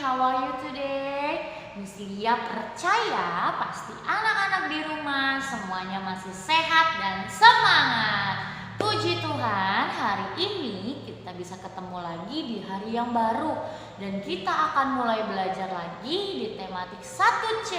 how are you today? Miss Lia percaya pasti anak-anak di rumah semuanya masih sehat dan semangat. Puji Tuhan, hari ini kita bisa ketemu lagi di hari yang baru. Dan kita akan mulai belajar lagi di tematik 1C,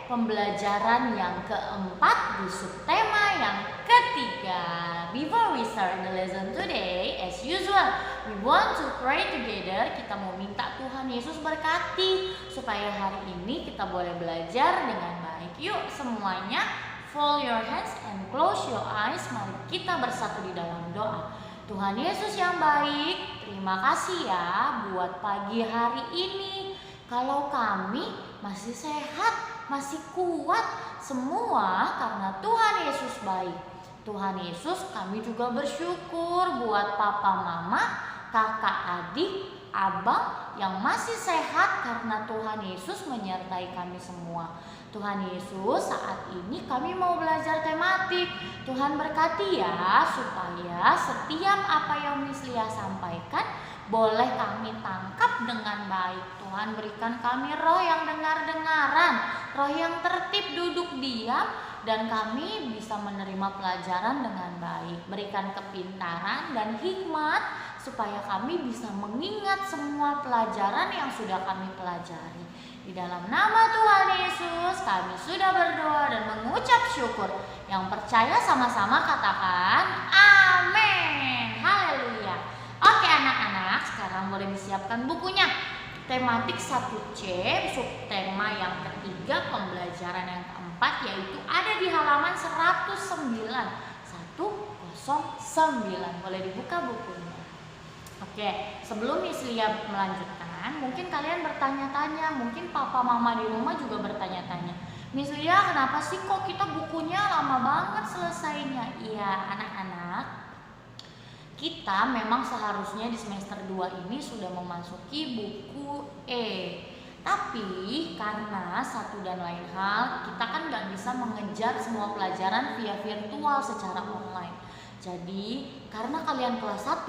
pembelajaran yang keempat di subtema yang ketiga. Before we start the lesson today, as usual, we want to pray together. Kita mau minta Tuhan Yesus berkati supaya hari ini kita boleh belajar dengan baik. Yuk semuanya, fold your hands and close your eyes. Mari kita bersatu di dalam doa. Tuhan Yesus yang baik, terima kasih ya buat pagi hari ini. Kalau kami masih sehat, masih kuat, semua karena Tuhan Yesus baik. Tuhan Yesus, kami juga bersyukur buat papa mama, kakak adik, abang yang masih sehat karena Tuhan Yesus menyertai kami semua. Tuhan Yesus, saat ini kami mau belajar tematik. Tuhan berkati ya supaya setiap apa yang Miss Lia sampaikan boleh kami tangkap dengan baik. Tuhan berikan kami roh yang dengar-dengaran, roh yang tertib duduk diam, dan kami bisa menerima pelajaran dengan baik. Berikan kepintaran dan hikmat supaya kami bisa mengingat semua pelajaran yang sudah kami pelajari. Di dalam nama Tuhan Yesus kami sudah berdoa dan mengucap syukur. Yang percaya sama-sama katakan amin. Haleluya. Oke anak-anak, sekarang boleh disiapkan bukunya. Tematik 1C, subtema yang ketiga, pembelajaran yang keempat, yaitu ada di halaman 109. 109. Boleh dibuka bukunya. Oke, sebelum Miss Lia melanjutkan, mungkin kalian bertanya-tanya, mungkin papa mama di rumah juga bertanya-tanya, Miss Lia kenapa sih kok kita bukunya lama banget selesainya? Iya anak-anak, kita memang seharusnya di semester 2 ini sudah memasuki buku E. Tapi karena satu dan lain hal, kita kan nggak bisa mengejar semua pelajaran via virtual secara online. Jadi karena kalian kelas 1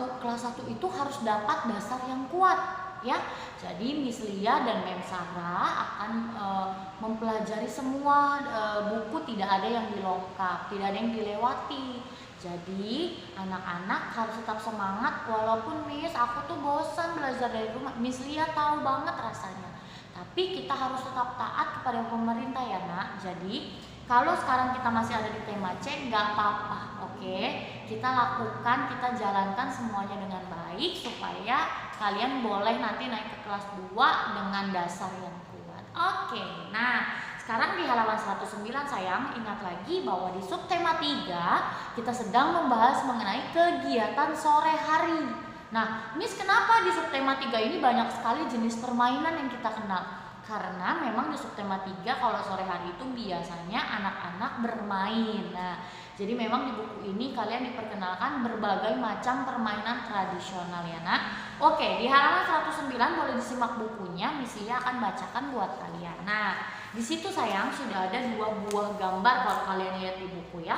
itu harus dapat dasar yang kuat ya. Jadi Miss Lia dan Mem Sarah akan mempelajari semua buku, tidak ada yang dilongkap, tidak ada yang dilewati. Jadi anak-anak harus tetap semangat walaupun Miss aku tuh bosan belajar dari rumah. Miss Lia tahu banget rasanya. Tapi kita harus tetap taat kepada pemerintah ya nak. Jadi kalau sekarang kita masih ada di tema C nggak apa-apa, oke? Kita lakukan, kita jalankan semuanya dengan baik supaya kalian boleh nanti naik ke kelas 2 dengan dasar yang kuat. Oke, nah sekarang di halaman 109 sayang, ingat lagi bahwa di subtema 3 kita sedang membahas mengenai kegiatan sore hari. Nah, Miss kenapa di subtema 3 ini banyak sekali jenis permainan yang kita kenal? Karena memang di subtema 3 kalau sore hari itu biasanya anak-anak bermain. Nah, jadi memang di buku ini kalian diperkenalkan berbagai macam permainan tradisional ya nak. Oke, di halaman 109 boleh disimak bukunya, Miss Lia akan bacakan buat kalian. Nah, di situ sayang sudah ada 2 buah gambar kalau kalian lihat di buku ya.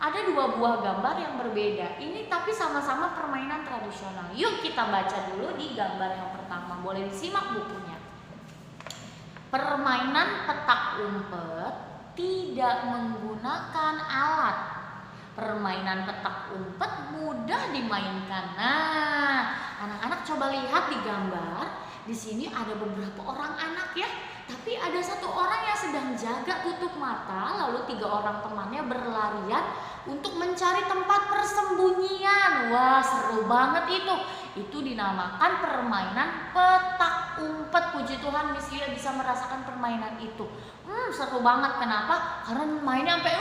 Ada 2 buah gambar yang berbeda. Ini tapi sama-sama permainan tradisional. Yuk kita baca dulu di gambar yang pertama. Boleh disimak bukunya. Permainan petak umpet tidak menggunakan alat. Permainan petak umpet mudah dimainkan. Nah, anak-anak coba lihat di gambar. Di sini ada beberapa orang anak ya. Tapi ada 1 orang yang sedang jaga tutup mata, lalu 3 orang temannya berlarian untuk mencari tempat persembunyian. Wah, seru banget itu. Itu dinamakan permainan petak umpet. Puji Tuhan Miss Lia bisa merasakan permainan itu. Seru banget. Kenapa? Karena mainnya sampai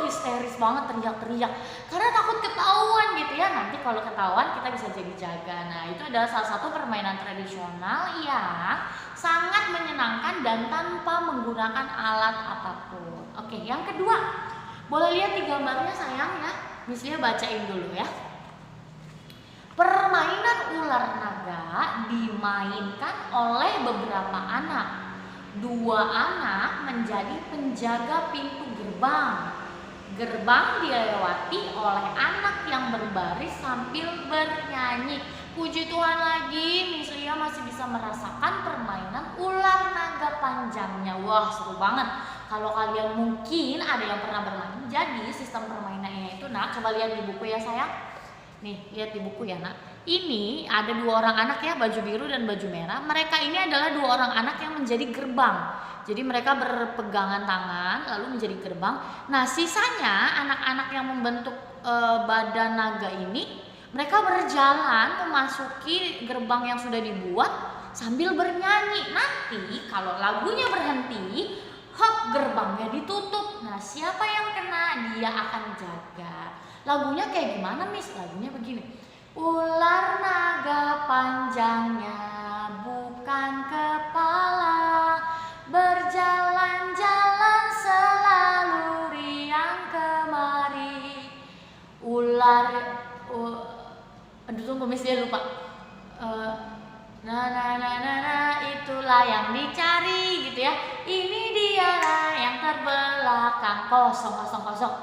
histeris banget, teriak-teriak. Karena takut ketahuan gitu ya. Nanti kalau ketahuan kita bisa jadi jaga. Nah, itu adalah salah satu permainan tradisional yang sangat menyenangkan dan tanpa menggunakan alat apapun. Oke, yang kedua. Boleh lihat di gambarnya sayang ya. Miss Lia bacain dulu ya. Permainan ular naga dimainkan oleh beberapa anak. 2 anak menjadi penjaga pintu gerbang. Gerbang dilewati oleh anak yang berbaris sambil bernyanyi. Puji Tuhan lagi, Miss Lia masih bisa merasakan permainan ular naga panjangnya. Wah, seru banget. Kalau kalian mungkin ada yang pernah bermain, jadi sistem permainannya itu, nak, coba lihat di buku ya sayang. Nih, lihat di buku ya nak. Ini ada 2 orang anak ya, baju biru dan baju merah. Mereka ini adalah 2 orang anak yang menjadi gerbang. Jadi mereka berpegangan tangan lalu menjadi gerbang. Nah, sisanya anak-anak yang membentuk badan naga ini, mereka berjalan memasuki gerbang yang sudah dibuat sambil bernyanyi. Nanti kalau lagunya berhenti, hop, gerbangnya ditutup. Nah, siapa yang kena, dia akan jaga. Lagunya kayak gimana, Miss? Lagunya begini. Ular naga panjangnya bukan kepala, berjalan-jalan selalu riang kemari. Aduh, tunggu, Miss, dia lupa. Itulah yang dicari gitu ya. Ini dialah yang terbelakang, kosong,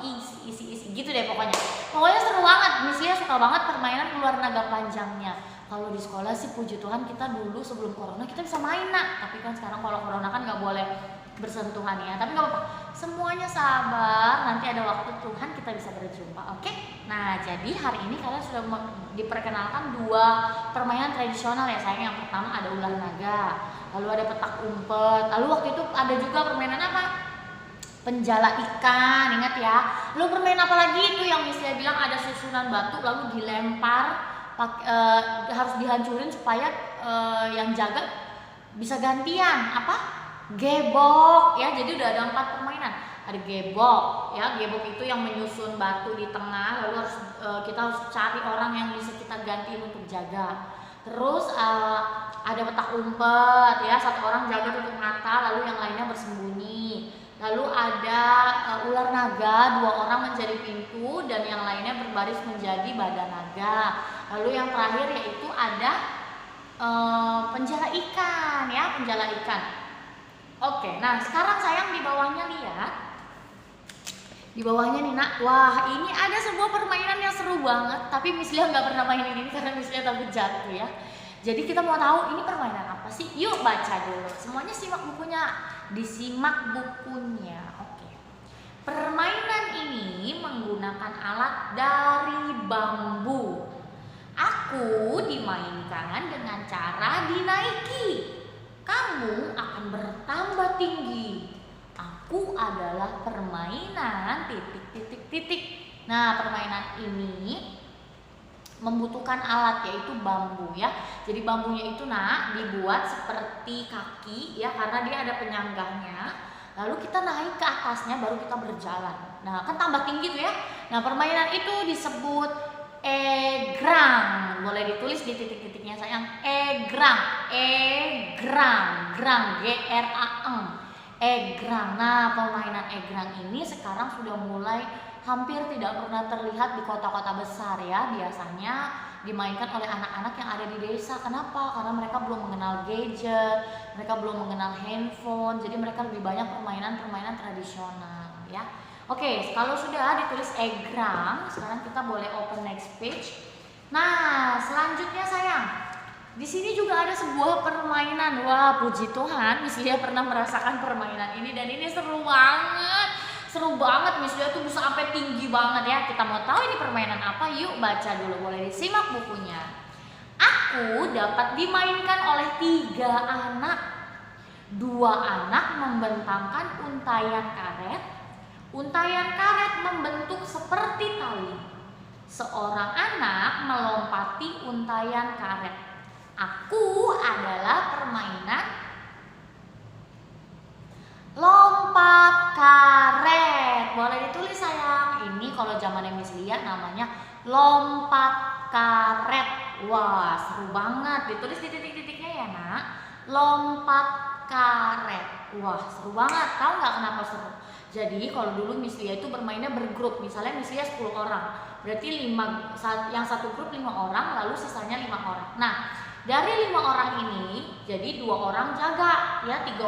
isi gitu deh pokoknya. Pokoknya seru banget. Miss Lia suka banget permainan ular naga panjangnya. Kalau di sekolah sih puji Tuhan kita dulu sebelum corona kita bisa main nak. Tapi kan sekarang kalau corona kan nggak boleh bersentuhan ya. Tapi nggak apa-apa. Semuanya sabar. Nanti ada waktu Tuhan kita bisa berjumpa. Oke? Nah, jadi hari ini kalian sudah diperkenalkan 2 permainan tradisional ya sayang. Yang pertama ada ular naga. Lalu ada petak umpet. Lalu waktu itu ada juga permainan apa? Penjala ikan. Ingat ya. Lalu permainan apa lagi itu yang Miss Lia bilang ada susunan batu lalu dilempar. Harus dihancurin supaya yang jaga bisa gantian apa gebok ya. Jadi udah ada 4 permainan. Ada gebok ya, gebok itu yang menyusun batu di tengah lalu harus kita harus cari orang yang bisa kita gantiin untuk jaga. Terus ada petak umpet ya, 1 orang jaga tutup mata lalu yang lainnya bersembunyi. Lalu ada ular naga, 2 orang menjadi pintu dan yang lainnya berbaris menjadi badan naga. Lalu yang terakhir yaitu ada penjala ikan ya, penjala ikan. Oke, nah sekarang sayang di bawahnya lihat. Di bawahnya nih nak, wah ini ada sebuah permainan yang seru banget. Tapi Miss Lia nggak pernah mainin ini karena Miss Lia takut jatuh ya. Jadi kita mau tahu ini permainan apa sih? Yuk baca dulu. Semuanya simak bukunya. Disimak bukunya. Oke. Permainan ini menggunakan alat dari bambu. Aku dimainkan dengan cara dinaiki. Kamu akan bertambah tinggi. Aku adalah permainan titik. Nah, permainan ini membutuhkan alat yaitu bambu ya. Jadi bambunya itu nak dibuat seperti kaki ya karena dia ada penyanggahnya. Lalu kita naik ke atasnya baru kita berjalan. Nah, kan tambah tinggi tuh ya. Nah, permainan itu disebut egrang. Boleh ditulis di titik-titiknya sayang. Egrang, G-R-A-N. Egrang. Nah, permainan egrang ini sekarang sudah mulai hampir tidak pernah terlihat di kota-kota besar ya. Biasanya dimainkan oleh anak-anak yang ada di desa. Kenapa? Karena mereka belum mengenal gadget, mereka belum mengenal handphone. Jadi mereka lebih banyak permainan-permainan tradisional ya. Oke, kalau sudah ditulis egrang, sekarang kita boleh open next page. Nah, selanjutnya sayang. Di sini juga ada sebuah permainan. Wah, puji Tuhan, Miss Lia pernah merasakan permainan ini dan ini seru banget. Seru banget, Miss Lia tuh bisa sampai tinggi banget ya. Kita mau tahu ini permainan apa? Yuk baca dulu, boleh disimak bukunya. Aku dapat dimainkan oleh 3 anak. 2 anak membentangkan untayan karet. Untayan karet membentuk seperti tali. Seorang anak melompati untayan karet. Aku adalah permainan lompat karet. Boleh ditulis sayang. Ini kalau zamannya Miss Lia namanya lompat karet. Wah, seru banget. Ditulis di titik-titiknya ya nak. Lompat karet. Wah, seru banget. Tahu nggak kenapa seru? Jadi kalau dulu Miss Lia itu bermainnya bergrup. Misalnya Miss Lia 10 orang. Berarti yang satu grup 5 orang, lalu sisanya 5 orang. Nah, dari 5 orang ini, jadi 2 orang jaga, ya 3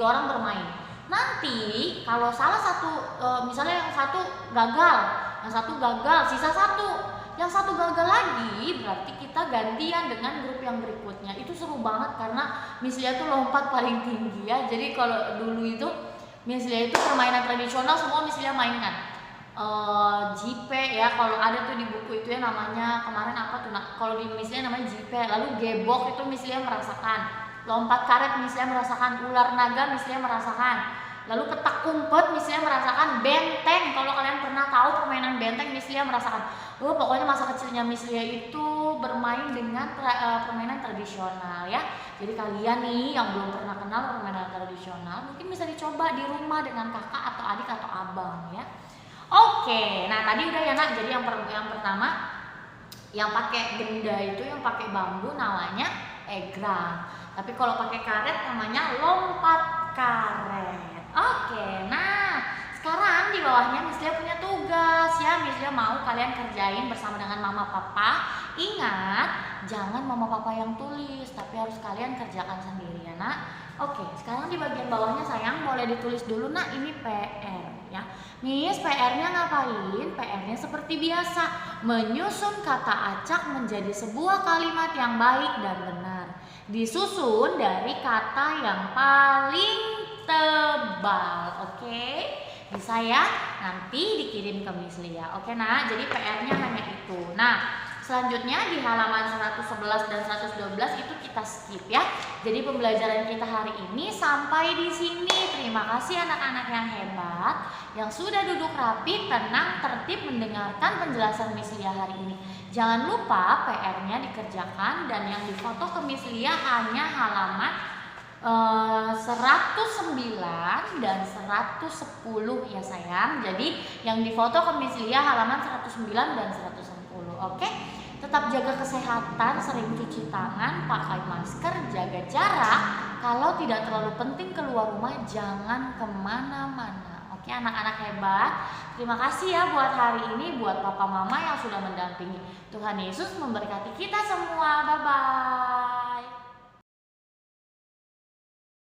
orang bermain. Nanti kalau salah satu, misalnya yang satu gagal, sisa 1. yang satu gagal lagi, berarti kita gantian dengan grup yang berikutnya. Itu seru banget karena Miss Lia tuh lompat paling tinggi ya. Jadi kalau dulu itu Miss Lia itu permainan tradisional semua Miss Lia mainkan. JP ya, kalau ada tuh di buku itu ya namanya kemarin apa tuh, nah kalau di Miss Lia namanya JP. Lalu gebok itu Miss Lia merasakan, lompat karet Miss Lia merasakan, ular naga Miss Lia merasakan, lalu petak umpet Miss Lia merasakan, benteng kalau kalian pernah tahu permainan benteng Miss Lia merasakan. Pokoknya masa kecilnya Miss Lia itu bermain dengan permainan tradisional ya. Jadi kalian nih yang belum pernah kenal permainan tradisional mungkin bisa dicoba di rumah dengan kakak atau adik atau abang ya. Oke, nah tadi udah ya nak. Jadi yang pertama yang pakai benda itu, yang pakai bambu namanya egrang. Tapi kalau pakai karet namanya lompat karet. Oke, nah sekarang di bawahnya Miss Lia punya tugas ya. Miss Lia mau kalian kerjain bersama dengan mama papa. Ingat, jangan mama papa yang tulis, tapi harus kalian kerjakan sendiri ya nak. Oke, sekarang di bagian bawahnya sayang boleh ditulis dulu nak, ini PR ya. Miss, PR-nya ngapain? PR-nya seperti biasa, menyusun kata acak menjadi sebuah kalimat yang baik dan benar. Disusun dari kata yang paling tebal. Oke? Bisa ya? Nanti dikirim ke Miss Lia. Oke nak, jadi PR-nya hanya itu. Nah, selanjutnya di halaman 111 dan 112 itu kita skip ya. Jadi pembelajaran kita hari ini sampai di sini. Terima kasih anak-anak yang hebat yang sudah duduk rapi, tenang, tertib mendengarkan penjelasan Miss Lia hari ini. Jangan lupa PR-nya dikerjakan dan yang difoto ke Miss Lia hanya halaman 109 dan 110 ya sayang. Jadi yang difoto ke Miss Lia halaman 109 dan 110. Oke? Tetap jaga kesehatan, sering cuci tangan, pakai masker, jaga jarak. Kalau tidak terlalu penting keluar rumah, jangan kemana-mana. Oke anak-anak hebat, terima kasih ya buat hari ini, buat papa mama yang sudah mendampingi. Tuhan Yesus memberkati kita semua, bye-bye.